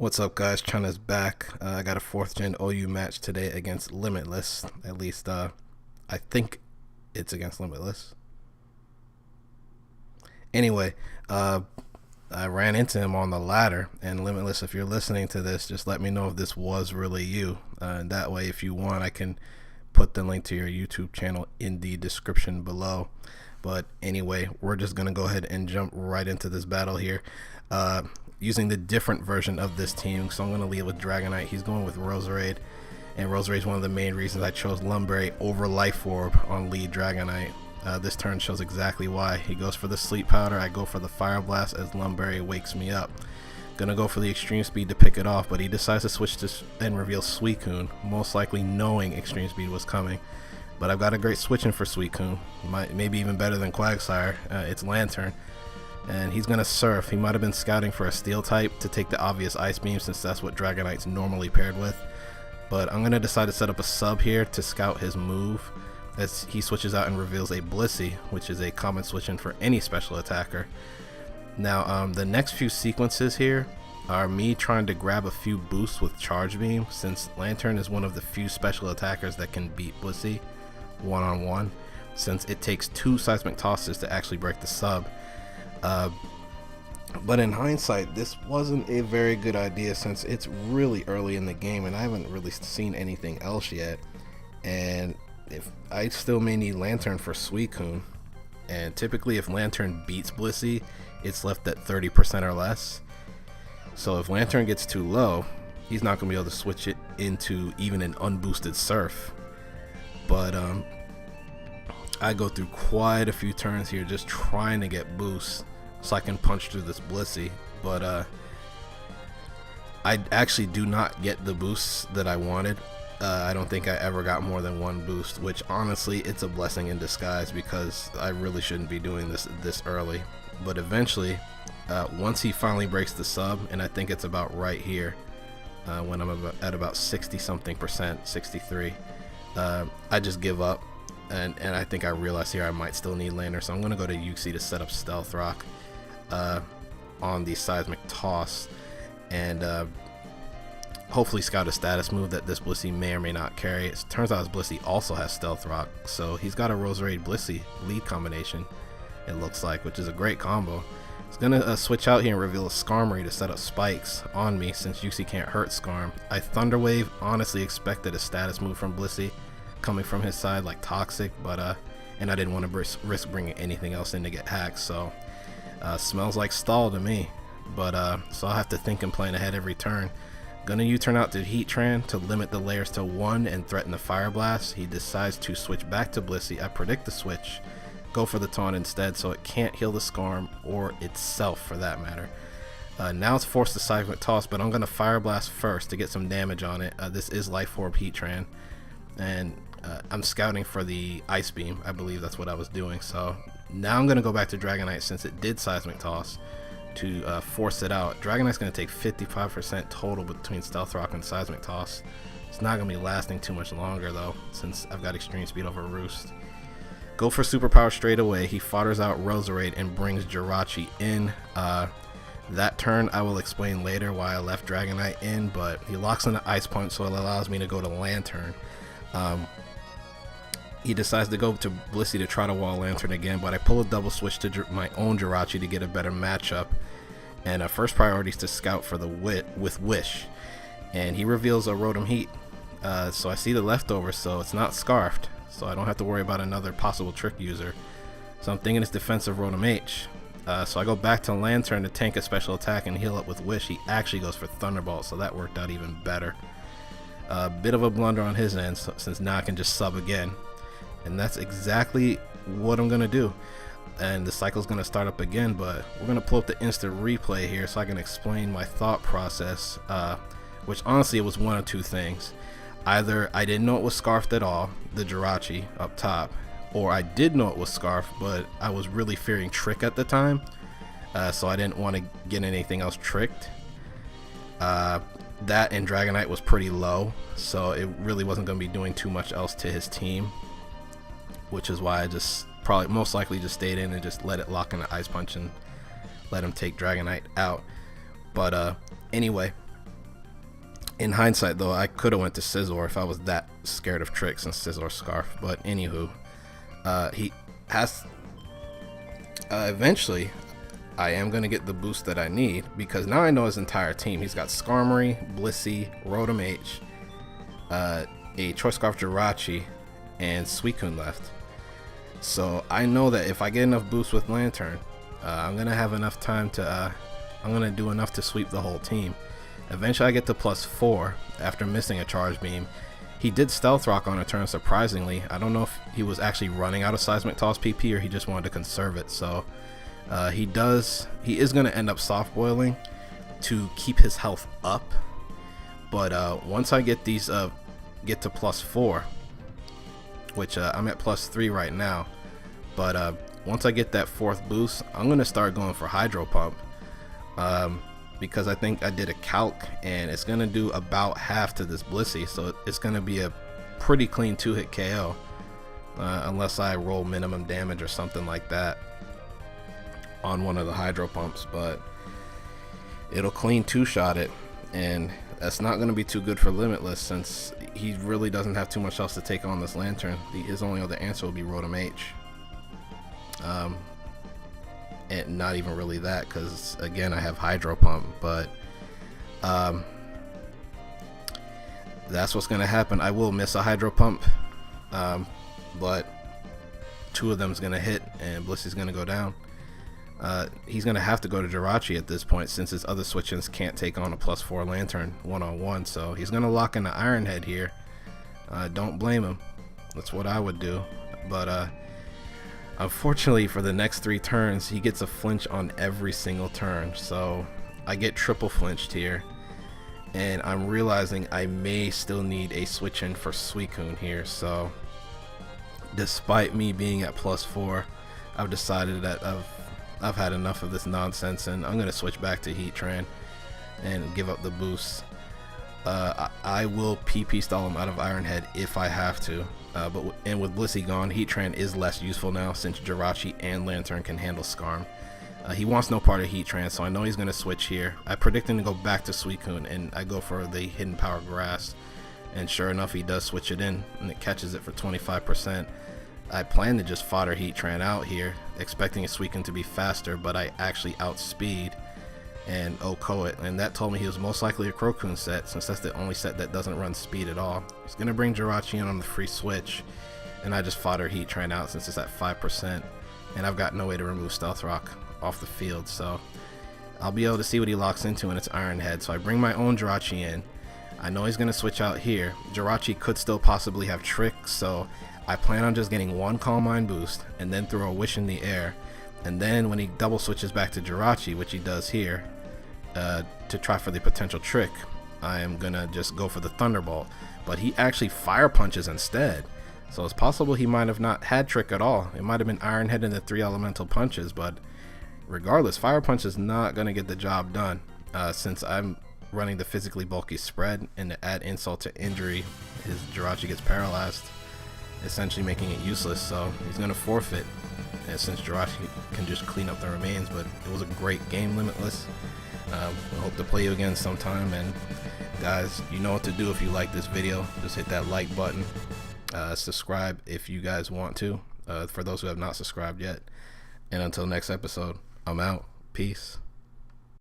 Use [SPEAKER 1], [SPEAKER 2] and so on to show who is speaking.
[SPEAKER 1] What's up, guys? Chun is back. I got a 4th gen OU match today against Limitless. At least I think it's against Limitless. Anyway, I ran into him on the ladder, and Limitless, if you're listening to this, just let me know if this was really you. And that way, if you want, I can put the link to your YouTube channel in the description below. But anyway, we're just going to go ahead and jump right into this battle here. Using the different version of this team. So I'm going to lead with Dragonite. He's going with Roserade, and Roserade is one of the main reasons I chose Lumberry over Life Orb on lead Dragonite. This turn shows exactly why. He goes for the Sleep Powder, I go for the Fire Blast as Lumberry wakes me up. Gonna go for the Extreme Speed to pick it off, but he decides to switch to and reveal Suicune, most likely knowing Extreme Speed was coming. But I've got a great switch in for Suicune, maybe even better than Quagsire. It's Lantern. And he's going to Surf. He might have been scouting for a Steel type to take the obvious Ice Beam, since that's what Dragonite's normally paired with. But I'm going to decide to set up a sub here to scout his move, as he switches out and reveals a Blissey, which is a common switch in for any special attacker. Now the next few sequences here are me trying to grab a few boosts with Charge Beam, since Lantern is one of the few special attackers that can beat Blissey one-on-one, since it takes 2 Seismic Tosses to actually break the sub. But in hindsight, this wasn't a very good idea, since it's really early in the game and I haven't really seen anything else yet. And if I still may need Lantern for Suicune, and typically if Lantern beats Blissey, it's left at 30% or less. So if Lantern gets too low, he's not going to be able to switch it into even an unboosted Surf. But I go through quite a few turns here just trying to get boosts so I can punch through this Blissey, but I actually do not get the boosts that I wanted. I don't think I ever got more than 1 boost, which honestly it's a blessing in disguise, because I really shouldn't be doing this early. But eventually, once he finally breaks the sub, and I think it's about right here, when I'm at about 60 something percent, 63, I just give up. And I think I realized here I might still need Lantern, so I'm going to go to Uxie to set up Stealth Rock on the Seismic Toss, and hopefully scout a status move that this Blissey may or may not carry. It turns out his Blissey also has Stealth Rock, so he's got a Roserade Blissey lead combination, it looks like, which is a great combo. He's going to switch out here and reveal a Skarmory to set up spikes on me, since Uxie can't hurt Skarm. I Thunder Wave, honestly expected a status move from Blissey coming from his side, like Toxic, but and I didn't want to risk bringing anything else in to get hacked, so smells like stall to me. But so I'll have to think and plan ahead every turn. Gonna U-turn out to Heatran to limit the layers to 1 and threaten the Fire Blast. He decides to switch back to Blissey. I predict the switch, go for the taunt instead, so it can't heal the Skarm, or itself for that matter. Now it's forced to Seismic Toss, but I'm gonna Fire Blast first to get some damage on it. This is Life Orb Heatran, and I'm scouting for the Ice Beam. I believe that's what I was doing. So now I'm going to go back to Dragonite, since it did Seismic Toss, to force it out. Dragonite's going to take 55% total between Stealth Rock and Seismic Toss. It's not going to be lasting too much longer though, since I've got Extreme Speed over Roost. Go for Superpower straight away. He fodders out Roserade and brings Jirachi in. That turn I will explain later why I left Dragonite in, but he locks in the Ice Punch, so it allows me to go to Lantern. He decides to go to Blissey to try to wall Lantern again, but I pull a double switch to my own Jirachi to get a better matchup. And first priority is to scout for the with Wish, and he reveals a rotom-h. So I see the leftover, so it's not Scarfed, so I don't have to worry about another possible trick user. So I'm thinking it's defensive rotom-h. So I go back to Lantern to tank a special attack and heal up with Wish. He actually goes for Thunderbolt, so that worked out even better. A bit of a blunder on his end, since now I can just sub again, and that's exactly what I'm gonna do. And the cycle's gonna start up again, but we're gonna pull up the instant replay here so I can explain my thought process, which honestly it was one of two things. Either I didn't know it was Scarfed at all, the Jirachi up top, or I did know it was Scarfed, but I was really fearing Trick at the time, so I didn't want to get anything else tricked. That and Dragonite was pretty low, so it really wasn't going to be doing too much else to his team, which is why I just probably most likely just stayed in and just let it lock in the Ice Punch and let him take Dragonite out. But anyway, In hindsight, though, I could have went to Scizor if I was that scared of tricks and Scizor Scarf. But anywho, he has eventually. I am going to get the boost that I need, because now I know his entire team. He's got Skarmory, Blissey, Rotom-h, a Choice Scarf Jirachi, and Suicune left. So I know that if I get enough boost with Lantern, I'm going to have enough time to, I'm going to do enough to sweep the whole team. Eventually I get to +4 after missing a Charge Beam. He did Stealth Rock on a turn, surprisingly. I don't know if he was actually running out of Seismic Toss PP or he just wanted to conserve it. So he is going to end up soft boiling to keep his health up. But once I get these get to +4, which I'm at +3 right now, but once I get that 4th boost, I'm going to start going for Hydro Pump, because I think I did a calc and it's going to do about half to this Blissey, so it's going to be a pretty clean 2-hit KO, unless I roll minimum damage or something like that on one of the Hydro Pumps. But it'll clean 2-shot it, and that's not going to be too good for Limitless, since he really doesn't have too much else to take on this Lantern. His only other answer will be Rotom-h, and not even really that, because again I have Hydro Pump. But that's what's going to happen. I will miss a Hydro Pump, but 2 of them is going to hit and Blissey's going to go down. He's going to have to go to Jirachi at this point, since his other switch-ins can't take on a +4 Lantern one-on-one. So he's going to lock in the Iron Head here. Don't blame him. That's what I would do. But unfortunately for the next 3 turns, he gets a flinch on every single turn. So I get triple flinched here. And I'm realizing I may still need a switch-in for Suicune here. So despite me being at +4, I've decided that I've had enough of this nonsense, and I'm going to switch back to Heatran and give up the boost. I will PP stall him out of Iron Head if I have to, and with Blissey gone, Heatran is less useful now, since Jirachi and Lantern can handle Skarm. He wants no part of Heatran, so I know he's going to switch here. I predict him to go back to Suicune, and I go for the Hidden Power Grass, and sure enough, he does switch it in, and it catches it for 25%. I plan to just fodder Heatran out here, expecting a Suicune to be faster, but I actually outspeed and OHKO it, and that told me he was most likely a Crocune set, since that's the only set that doesn't run speed at all. He's going to bring Jirachi in on the free switch, and I just fodder Heatran out since it's at 5%, and I've got no way to remove Stealth Rock off the field, so I'll be able to see what he locks into in its Iron Head. So I bring my own Jirachi in. I know he's going to switch out here. Jirachi could still possibly have Trick, so I plan on just getting 1 Calm Mind boost and then throw a Wish in the air, and then when he double switches back to Jirachi, which he does here, to try for the potential Trick, I am gonna just go for the Thunderbolt. But he actually Fire Punches instead, so it's possible he might have not had Trick at all. It might have been Iron Head and the 3 elemental punches, but regardless, Fire Punch is not gonna get the job done, since I'm running the physically bulky spread, and to add insult to injury, his Jirachi gets paralyzed, essentially making it useless. So he's going to forfeit, and since Jirachi can just clean up the remains. But it was a great game, Limitless. I hope to play you again sometime, and guys, you know what to do if you like this video. Just hit that like button, subscribe if you guys want to, for those who have not subscribed yet, and until next episode, I'm out. Peace.